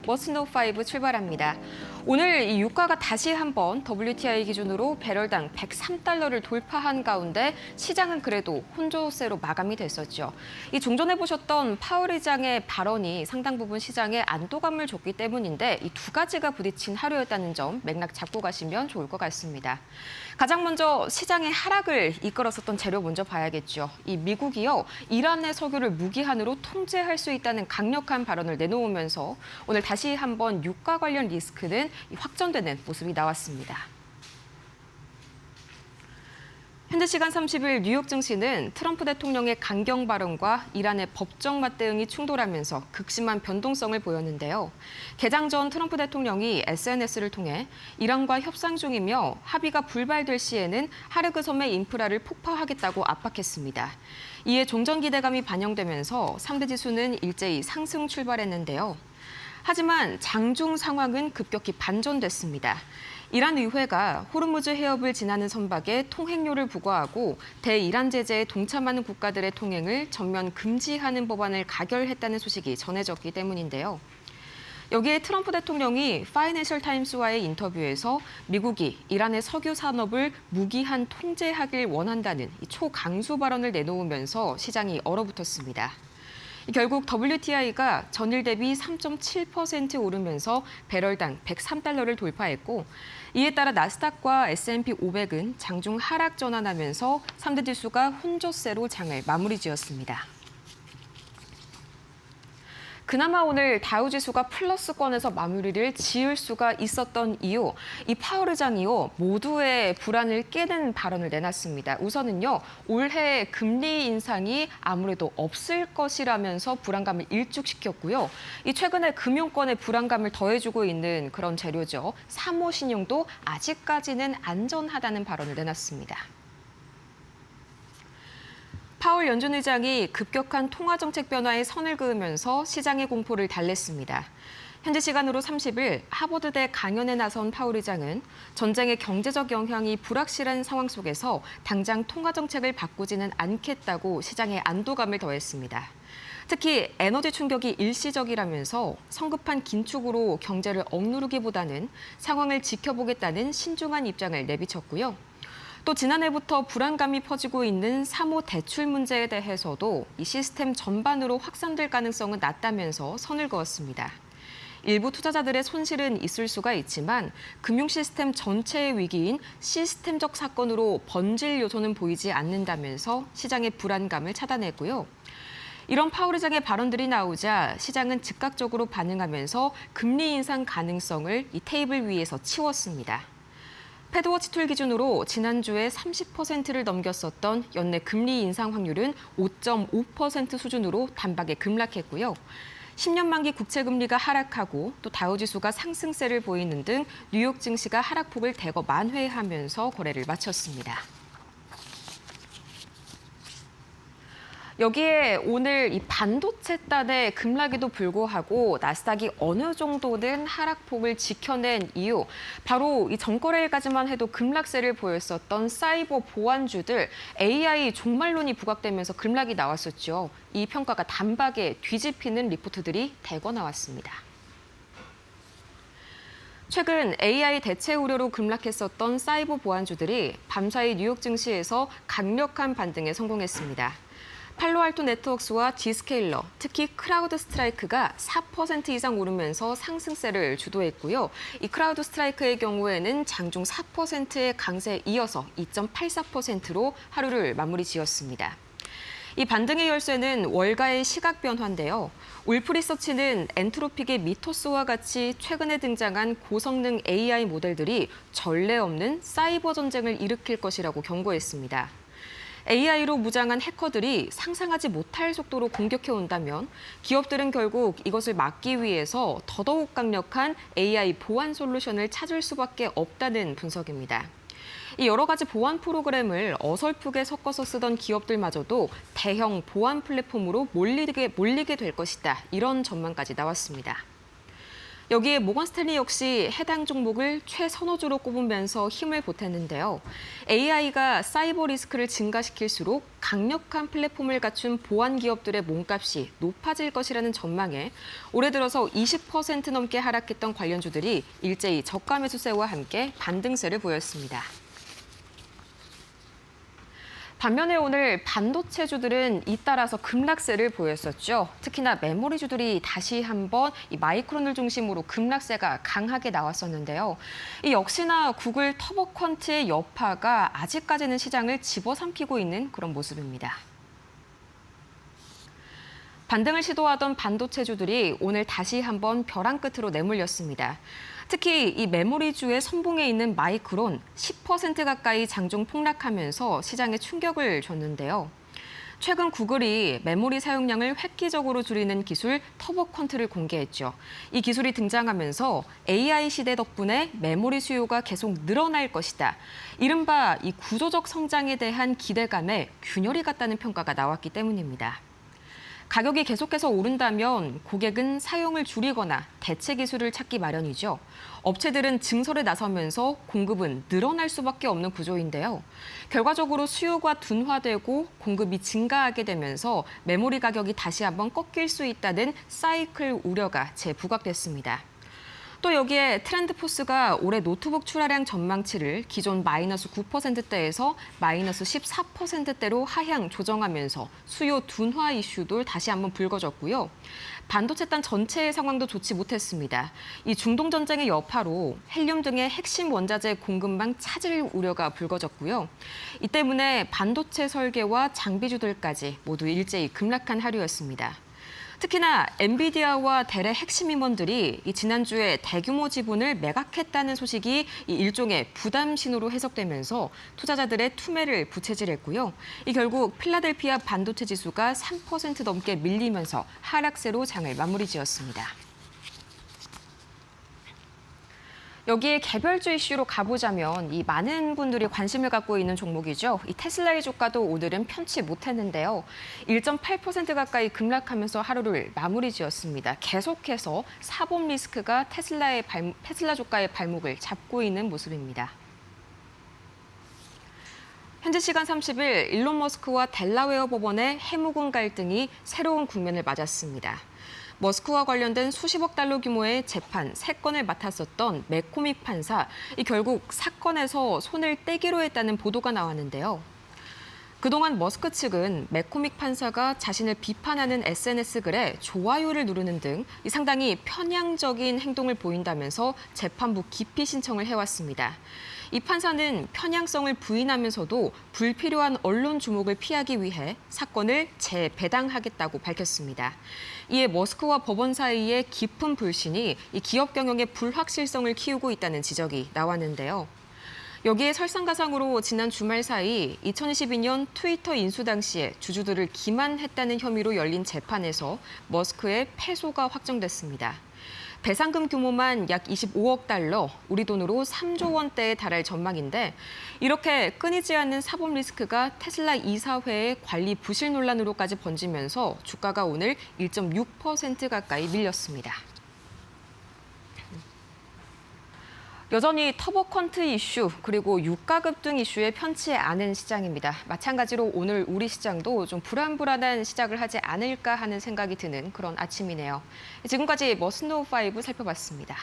머스노 5 출발합니다. 오늘 이 유가가 다시 한번 WTI 기준으로 배럴당 103달러를 돌파한 가운데 시장은 그래도 혼조세로 마감이 됐었죠. 이 종전에 보셨던 파월 의장의 발언이 상당 부분 시장에 안도감을 줬기 때문인데 이 두 가지가 부딪힌 하루였다는 점 맥락 잡고 가시면 좋을 것 같습니다. 가장 먼저 시장의 하락을 이끌었었던 재료 먼저 봐야겠죠. 이 미국이요, 이란의 석유를 무기한으로 통제할 수 있다는 강력한 발언을 내놓으면서 오늘 다시 한번 유가 관련 리스크는 확전되는 모습이 나왔습니다. 현지 시간 30일 뉴욕 증시는 트럼프 대통령의 강경 발언과 이란의 법정 맞대응이 충돌하면서 극심한 변동성을 보였는데요. 개장 전 트럼프 대통령이 SNS를 통해 이란과 협상 중이며 합의가 불발될 시에는 하르그 섬의 인프라를 폭파하겠다고 압박했습니다. 이에 종전 기대감이 반영되면서 3대 지수는 일제히 상승 출발했는데요. 하지만 장중 상황은 급격히 반전됐습니다. 이란 의회가 호르무즈 해협을 지나는 선박에 통행료를 부과하고 대이란 제재에 동참하는 국가들의 통행을 전면 금지하는 법안을 가결했다는 소식이 전해졌기 때문인데요. 여기에 트럼프 대통령이 파이낸셜 타임스와의 인터뷰에서 미국이 이란의 석유 산업을 무기한 통제하길 원한다는 초강수 발언을 내놓으면서 시장이 얼어붙었습니다. 결국 WTI가 전일 대비 3.7% 오르면서 배럴당 103달러를 돌파했고 이에 따라 나스닥과 S&P 500은 장중 하락 전환하면서 3대 지수가 혼조세로 장을 마무리 지었습니다. 그나마 오늘 다우지수가 플러스권에서 마무리를 지을 수가 있었던 이유, 이 파월 의장이요, 모두의 불안을 깨는 발언을 내놨습니다. 우선은요, 올해 금리 인상이 아무래도 없을 것이라면서 불안감을 일축시켰고요. 이 최근에 금융권의 불안감을 더해주고 있는 그런 재료죠. 사모신용도 아직까지는 안전하다는 발언을 내놨습니다. 파월 연준 의장이 급격한 통화정책 변화에 선을 그으면서 시장의 공포를 달랬습니다. 현지 시간으로 30일 하버드대 강연에 나선 파월 의장은 전쟁의 경제적 영향이 불확실한 상황 속에서 당장 통화정책을 바꾸지는 않겠다고 시장에 안도감을 더했습니다. 특히 에너지 충격이 일시적이라면서 성급한 긴축으로 경제를 억누르기보다는 상황을 지켜보겠다는 신중한 입장을 내비쳤고요. 또 지난해부터 불안감이 퍼지고 있는 사모 대출 문제에 대해서도 이 시스템 전반으로 확산될 가능성은 낮다면서 선을 그었습니다. 일부 투자자들의 손실은 있을 수가 있지만 금융 시스템 전체의 위기인 시스템적 사건으로 번질 요소는 보이지 않는다면서 시장의 불안감을 차단했고요. 이런 파월 의장의 발언들이 나오자 시장은 즉각적으로 반응하면서 금리 인상 가능성을 이 테이블 위에서 치웠습니다. 패드워치 툴 기준으로 지난주에 30%를 넘겼었던 연내 금리 인상 확률은 5.5% 수준으로 단박에 급락했고요. 10년 만기 국채 금리가 하락하고 또 다우지수가 상승세를 보이는 등 뉴욕 증시가 하락폭을 대거 만회하면서 거래를 마쳤습니다. 여기에 오늘 이 반도체단의 급락에도 불구하고 나스닥이 어느 정도는 하락폭을 지켜낸 이유, 바로 이 전거래일까지만 해도 급락세를 보였었던 사이버 보안주들 AI 종말론이 부각되면서 급락이 나왔었죠. 이 평가가 단박에 뒤집히는 리포트들이 대거 나왔습니다. 최근 AI 대체 우려로 급락했었던 사이버 보안주들이 밤사이 뉴욕 증시에서 강력한 반등에 성공했습니다. 팔로알토 네트워크스와 Zscaler, 특히 크라우드 스트라이크가 4% 이상 오르면서 상승세를 주도했고요. 이 크라우드 스트라이크의 경우에는 장중 4%의 강세에 이어서 2.84%로 하루를 마무리 지었습니다. 이 반등의 열쇠는 월가의 시각 변화인데요. 울프 리서치는 엔트로픽의 미토스와 같이 최근에 등장한 고성능 AI 모델들이 전례 없는 사이버 전쟁을 일으킬 것이라고 경고했습니다. AI로 무장한 해커들이 상상하지 못할 속도로 공격해온다면 기업들은 결국 이것을 막기 위해서 더더욱 강력한 AI 보안 솔루션을 찾을 수밖에 없다는 분석입니다. 이 여러 가지 보안 프로그램을 어설프게 섞어서 쓰던 기업들마저도 대형 보안 플랫폼으로 몰리게 될 것이다. 이런 전망까지 나왔습니다. 여기에 모건스탠리 역시 해당 종목을 최선호주로 꼽으면서 힘을 보탰는데요. AI가 사이버 리스크를 증가시킬수록 강력한 플랫폼을 갖춘 보안 기업들의 몸값이 높아질 것이라는 전망에 올해 들어서 20% 넘게 하락했던 관련주들이 일제히 저가 매수세와 함께 반등세를 보였습니다. 반면에 오늘 반도체주들은 잇따라서 급락세를 보였었죠. 특히나 메모리주들이 다시 한번 이 마이크론을 중심으로 급락세가 강하게 나왔었는데요. 이 역시나 구글 터보퀀트의 여파가 아직까지는 시장을 집어삼키고 있는 그런 모습입니다. 반등을 시도하던 반도체주들이 오늘 다시 한번 벼랑 끝으로 내몰렸습니다. 특히 이 메모리주의 선봉에 있는 마이크론 10% 가까이 장중 폭락하면서 시장에 충격을 줬는데요. 최근 구글이 메모리 사용량을 획기적으로 줄이는 기술 터보퀀트를 공개했죠. 이 기술이 등장하면서 AI 시대 덕분에 메모리 수요가 계속 늘어날 것이다. 이른바 이 구조적 성장에 대한 기대감에 균열이 같다는 평가가 나왔기 때문입니다. 가격이 계속해서 오른다면 고객은 사용을 줄이거나 대체 기술을 찾기 마련이죠. 업체들은 증설에 나서면서 공급은 늘어날 수밖에 없는 구조인데요. 결과적으로 수요가 둔화되고 공급이 증가하게 되면서 메모리 가격이 다시 한번 꺾일 수 있다는 사이클 우려가 재부각됐습니다. 또 여기에 트렌드포스가 올해 노트북 출하량 전망치를 기존 마이너스 9%대에서 마이너스 14%대로 하향 조정하면서 수요 둔화 이슈도 다시 한번 불거졌고요. 반도체단 전체의 상황도 좋지 못했습니다. 이 중동 전쟁의 여파로 헬륨 등의 핵심 원자재 공급망 차질 우려가 불거졌고요. 이 때문에 반도체 설계와 장비주들까지 모두 일제히 급락한 하루였습니다. 특히나 엔비디아와 델의 핵심 임원들이 지난주에 대규모 지분을 매각했다는 소식이 일종의 부담 신호로 해석되면서 투자자들의 투매를 부채질했고요. 이 결국 필라델피아 반도체 지수가 3% 넘게 밀리면서 하락세로 장을 마무리 지었습니다. 여기에 개별주 이슈로 가보자면 이 많은 분들이 관심을 갖고 있는 종목이죠. 이 테슬라의 주가도 오늘은 편치 못했는데요. 1.8% 가까이 급락하면서 하루를 마무리 지었습니다. 계속해서 사법 리스크가 테슬라 주가의 발목을 잡고 있는 모습입니다. 현지 시간 30일 일론 머스크와 델라웨어 법원의 해무금 갈등이 새로운 국면을 맞았습니다. 머스크와 관련된 수십억 달러 규모의 재판 3건을 맡았었던 맥코믹 판사, 결국 사건에서 손을 떼기로 했다는 보도가 나왔는데요. 그동안 머스크 측은 맥코믹 판사가 자신을 비판하는 SNS 글에 좋아요를 누르는 등 상당히 편향적인 행동을 보인다면서 재판부 기피 신청을 해왔습니다. 이 판사는 편향성을 부인하면서도 불필요한 언론 주목을 피하기 위해 사건을 재배당하겠다고 밝혔습니다. 이에 머스크와 법원 사이의 깊은 불신이 이 기업 경영의 불확실성을 키우고 있다는 지적이 나왔는데요. 여기에 설상가상으로 지난 주말 사이 2022년 트위터 인수 당시에 주주들을 기만했다는 혐의로 열린 재판에서 머스크의 패소가 확정됐습니다. 배상금 규모만 약 25억 달러, 우리 돈으로 3조 원대에 달할 전망인데 이렇게 끊이지 않는 사법 리스크가 테슬라 이사회의 관리 부실 논란으로까지 번지면서 주가가 오늘 1.6% 가까이 밀렸습니다. 여전히 터보컨트 이슈 그리고 유가 급등 이슈에 편치 않은 시장입니다. 마찬가지로 오늘 우리 시장도 좀 불안불안한 시작을 하지 않을까 하는 생각이 드는 그런 아침이네요. 지금까지 머스노우 5 살펴봤습니다.